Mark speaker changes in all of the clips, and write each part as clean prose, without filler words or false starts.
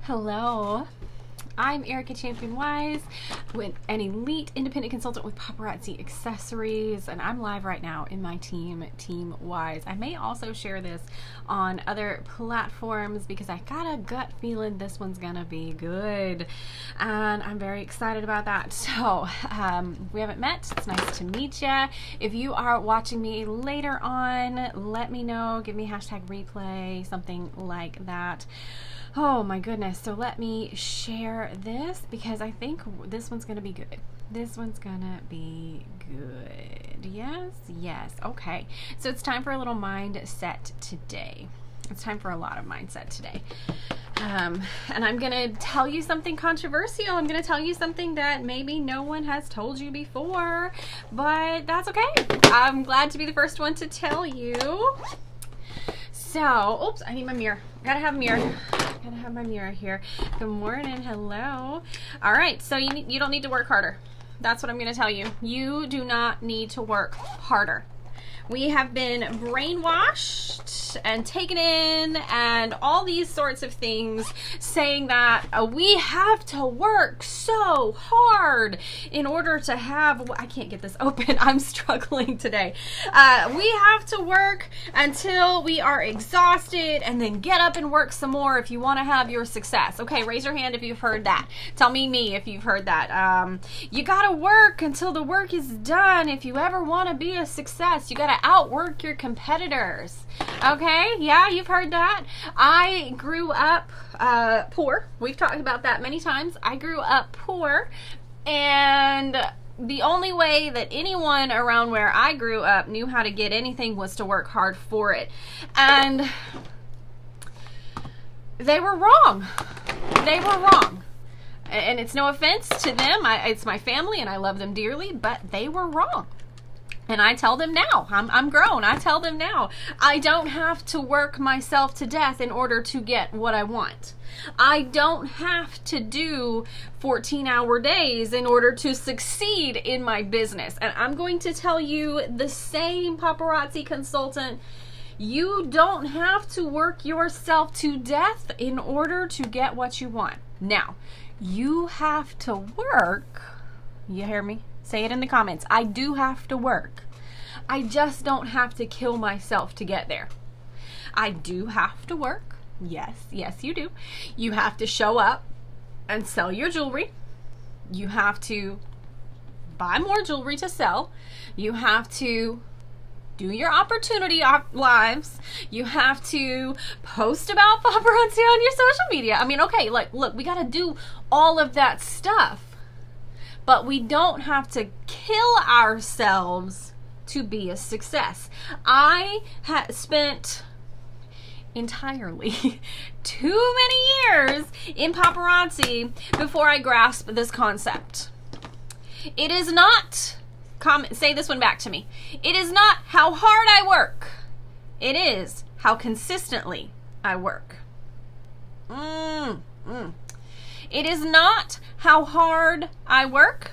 Speaker 1: Hello, I'm Ericka Champion Wise, with an elite independent consultant with Paparazzi Accessories, and I'm live right now in my team Wise. I may also share this on other platforms because I got a gut feeling this one's gonna be good, and I'm very excited about that. So we haven't met. It's nice to meet you. If you are watching me later on, let me know. Give me #replay, something like that. Oh my goodness. So let me share this because I think this one's going to be good. This one's going to be good. Yes. Okay. So it's time for a little mindset today. It's time for a lot of mindset today. And I'm going to tell you something controversial. I'm going to tell you something that maybe no one has told you before, but that's okay. I'm glad to be the first one to tell you. So, oops, I need my mirror. Gotta have a mirror. Gotta have my mirror here. Good morning. Hello. All right. So you don't need to work harder. That's what I'm going to tell you. You do not need to work harder. We have been brainwashed and taken in and all these sorts of things saying that we have to work so hard in order to have, I can't get this open, I'm struggling today. We have to work until we are exhausted and then get up and work some more if you want to have your success. Okay, raise your hand if you've heard that. Tell me if you've heard that. You gotta work until the work is done if you ever want to be a success. You gotta outwork your competitors. Okay, yeah, you've heard that. I grew up poor. We've talked about that many times. I grew up poor, and the only way that anyone around where I grew up knew how to get anything was to work hard for it. And they were wrong. They were wrong. And it's no offense to them. It's my family and I love them dearly, but they were wrong. And I tell them now, I'm grown. I tell them now, I don't have to work myself to death in order to get what I want. I don't have to do 14-hour days in order to succeed in my business. And I'm going to tell you the same, paparazzi consultant. You don't have to work yourself to death in order to get what you want. Now, you have to work. You hear me? Say it in the comments. I do have to work. I just don't have to kill myself to get there. I do have to work. Yes, you do. You have to show up and sell your jewelry. You have to buy more jewelry to sell. You have to do your opportunity lives. You have to post about paparazzi on your social media. I mean, okay, like, look, we got to do all of that stuff. But we don't have to kill ourselves to be a success. I spent entirely too many years in paparazzi before I grasped this concept. It is not, say this one back to me. It is not how hard I work. It is how consistently I work. It is not how hard I work.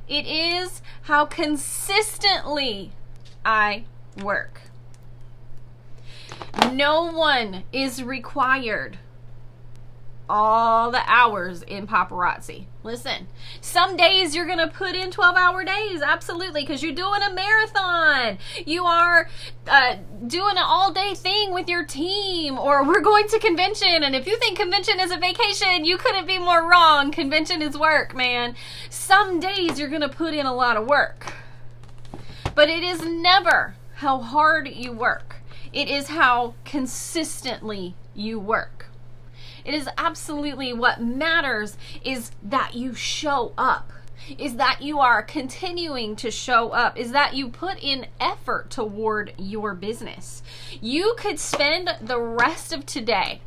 Speaker 1: It is how consistently I work. No one is required all the hours in paparazzi. Listen, some days you're going to put in 12-hour days, absolutely, because you're doing a marathon. You are doing an all-day thing with your team, or we're going to convention, and if you think convention is a vacation, you couldn't be more wrong. Convention is work, man. Some days you're going to put in a lot of work, but it is never how hard you work. It is how consistently you work. It is absolutely what matters is that you show up, is that you are continuing to show up, is that you put in effort toward your business. You could spend the rest of today,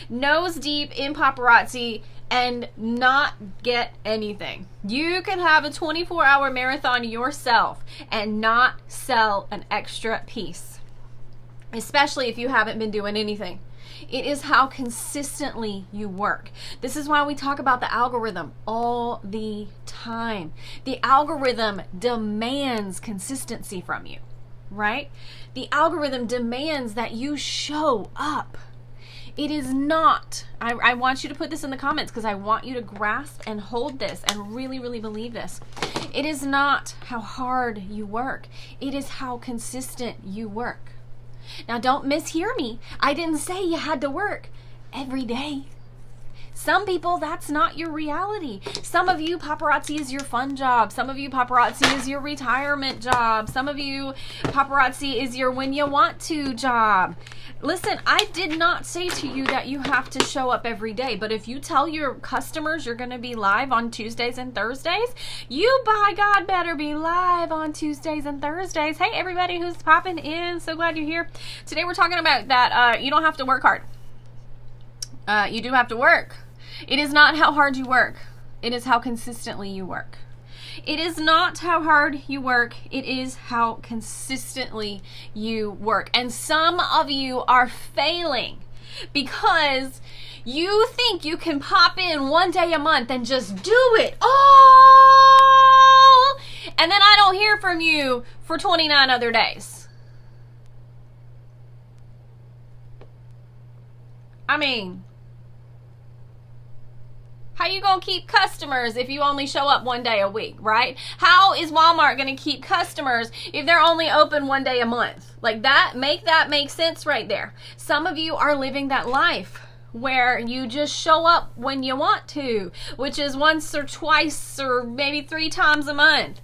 Speaker 1: nose deep in paparazzi and not get anything. You could have a 24-hour marathon yourself and not sell an extra piece, especially if you haven't been doing anything. It is how consistently you work. This is why we talk about the algorithm all the time. The algorithm demands consistency from you, right? The algorithm demands that you show up. It is not. I want you to put this in the comments because I want you to grasp and hold this and really, really believe this. It is not how hard you work. It is how consistent you work. Now, don't mishear me. I didn't say you had to work every day. Some people, that's not your reality. Some of you, paparazzi is your fun job. Some of you, paparazzi is your retirement job. Some of you, paparazzi is your when you want to job. Listen, I did not say to you that you have to show up every day, but if you tell your customers you're going to be live on Tuesdays and Thursdays, you, by God, better be live on Tuesdays and Thursdays. Hey, everybody who's popping in, so glad you're here. Today we're talking about that you don't have to work hard. You do have to work. It is not how hard you work. It is how consistently you work. It is not how hard you work. It is how consistently you work. And some of you are failing because you think you can pop in one day a month and just do it all. And then I don't hear from you for 29 other days. I mean, how you gonna keep customers if you only show up one day a week, right? How is Walmart gonna keep customers if they're only open one day a month? Like that make sense right there. Some of you are living that life where you just show up when you want to, which is once or twice or maybe 3 times a month.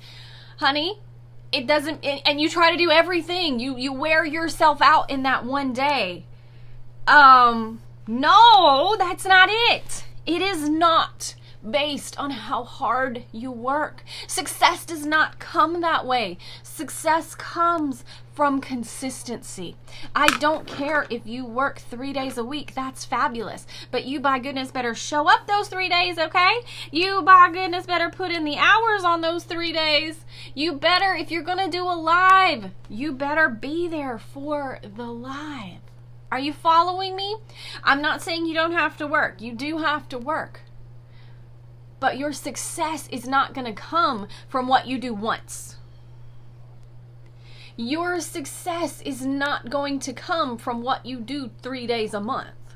Speaker 1: Honey, it doesn't, and you try to do everything. You wear yourself out in that one day. No, that's not it. It is not based on how hard you work. Success does not come that way. Success comes from consistency. I don't care if you work 3 days a week. That's fabulous. But you, by goodness, better show up those 3 days, okay? You, by goodness, better put in the hours on those 3 days. You better, if you're going to do a live, you better be there for the live. Are you following me? I'm not saying you don't have to work. You do have to work. But your success is not going to come from what you do once. Your success is not going to come from what you do 3 days a month.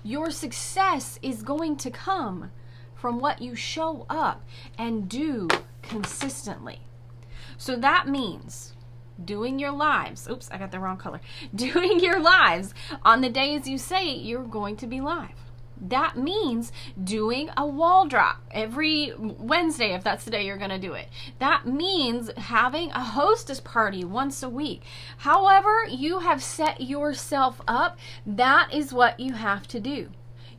Speaker 1: Your success is going to come from what you show up and do consistently. So that means doing your lives, oops, I got the wrong color, doing your lives on the days you say you're going to be live. That means doing a wall drop every Wednesday if that's the day you're going to do it. That means having a hostess party once a week. However you have set yourself up, that is what you have to do.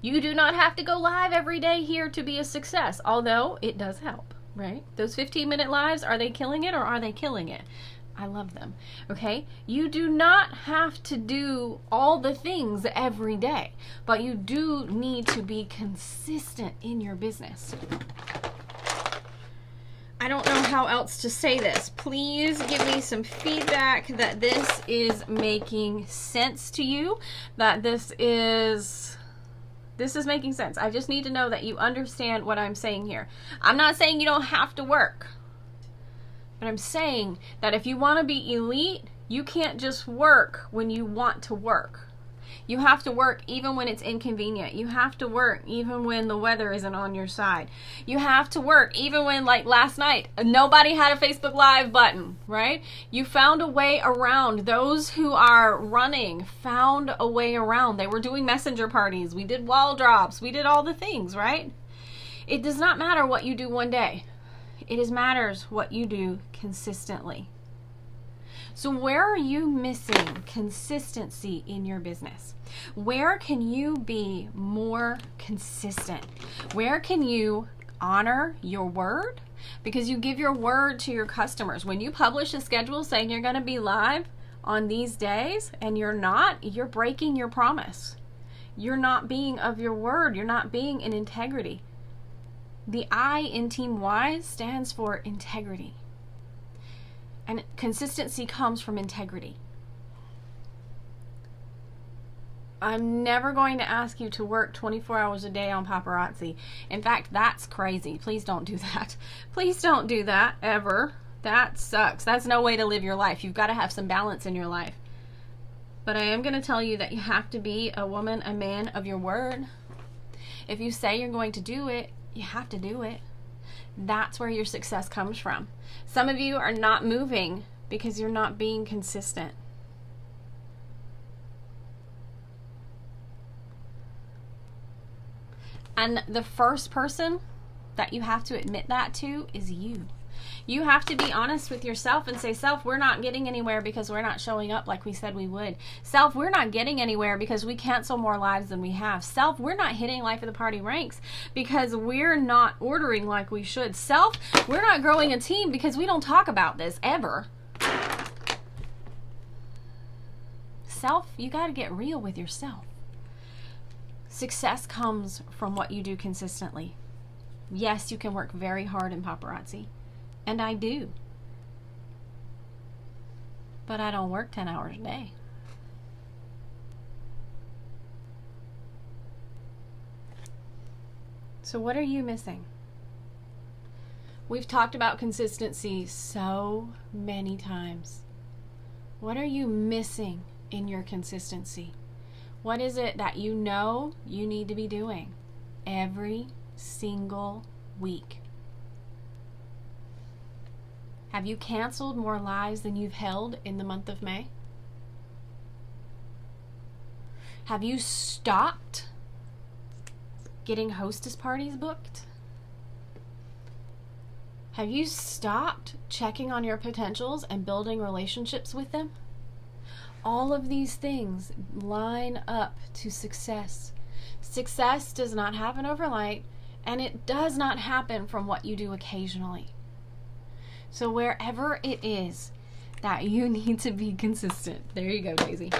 Speaker 1: You do not have to go live every day here to be a success, although it does help, right? Those 15-minute lives, are they killing it or are they killing it? I love them. Okay? You do not have to do all the things every day, but you do need to be consistent in your business. I don't know how else to say this. Please give me some feedback that this is making sense to you, that this is making sense. I just need to know that you understand what I'm saying here. I'm not saying you don't have to work. But I'm saying that if you want to be elite, you can't just work when you want to work. You have to work even when it's inconvenient. You have to work even when the weather isn't on your side. You have to work even when, like last night, nobody had a Facebook Live button, right? You found a way around. Those who are running found a way around. They were doing messenger parties. We did wall drops. We did all the things, right? It does not matter what you do one day. It matters what you do consistently. So where are you missing consistency in your business? Where can you be more consistent? Where can you honor your word? Because you give your word to your customers. When you publish a schedule saying you're going to be live on these days and you're not, you're breaking your promise. You're not being of your word. You're not being in integrity. The I in Team Y stands for integrity. And consistency comes from integrity. I'm never going to ask you to work 24 hours a day on paparazzi. In fact, that's crazy. Please don't do that. Please don't do that ever. That sucks. That's no way to live your life. You've got to have some balance in your life. But I am going to tell you that you have to be a woman, a man of your word. If you say you're going to do it, you have to do it. That's where your success comes from. Some of you are not moving because you're not being consistent. And the first person that you have to admit that to is you. You have to be honest with yourself and say, self, we're not getting anywhere because we're not showing up like we said we would. Self, we're not getting anywhere because we cancel more lives than we have. Self, we're not hitting life of the party ranks because we're not ordering like we should. Self, we're not growing a team because we don't talk about this ever. Self, you got to get real with yourself. Success comes from what you do consistently. Yes, you can work very hard in paparazzi, and I do. But I don't work 10 hours a day. So what are you missing? We've talked about consistency so many times. What are you missing in your consistency? What is it that you know you need to be doing every single week? Have you canceled more lives than you've held in the month of May? Have you stopped getting hostess parties booked? Have you stopped checking on your potentials and building relationships with them? All of these things line up to success. Success does not happen overnight, and it does not happen from what you do occasionally. So wherever it is that you need to be consistent, there you go, Daisy.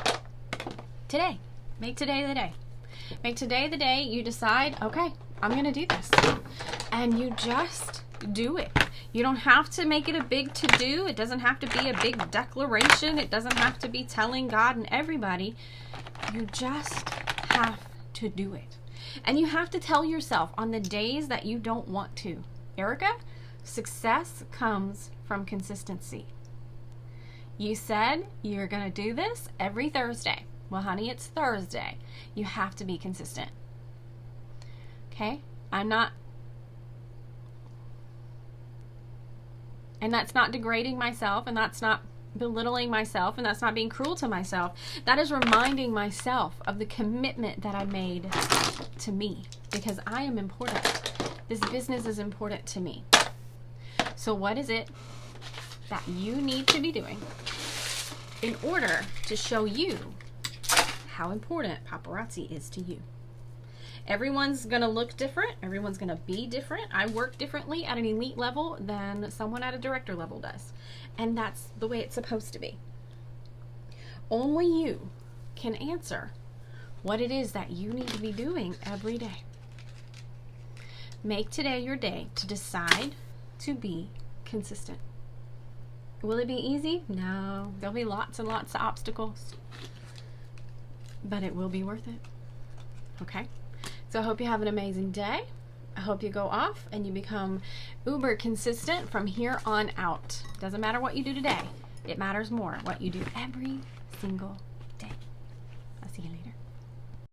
Speaker 1: Today, make today the day. Make today the day you decide, okay, I'm going to do this. And you just do it. You don't have to make it a big to-do. It doesn't have to be a big declaration. It doesn't have to be telling God and everybody. You just have to do it. And you have to tell yourself on the days that you don't want to, Ericka, success comes from consistency. You said you're going to do this every Thursday. Well, honey, it's Thursday. You have to be consistent. Okay? And that's not degrading myself, and that's not belittling myself, and that's not being cruel to myself. That is reminding myself of the commitment that I made to me, because I am important. This business is important to me. So what is it that you need to be doing in order to show you how important paparazzi is to you? Everyone's going to look different. Everyone's going to be different. I work differently at an elite level than someone at a director level does. And that's the way it's supposed to be. Only you can answer what it is that you need to be doing every day. Make today your day to decide to be consistent. Will it be easy? No. There'll be lots and lots of obstacles. But it will be worth it. Okay? So I hope you have an amazing day. I hope you go off and you become uber consistent from here on out. Doesn't matter what you do today. It matters more what you do every single day. I'll see you later.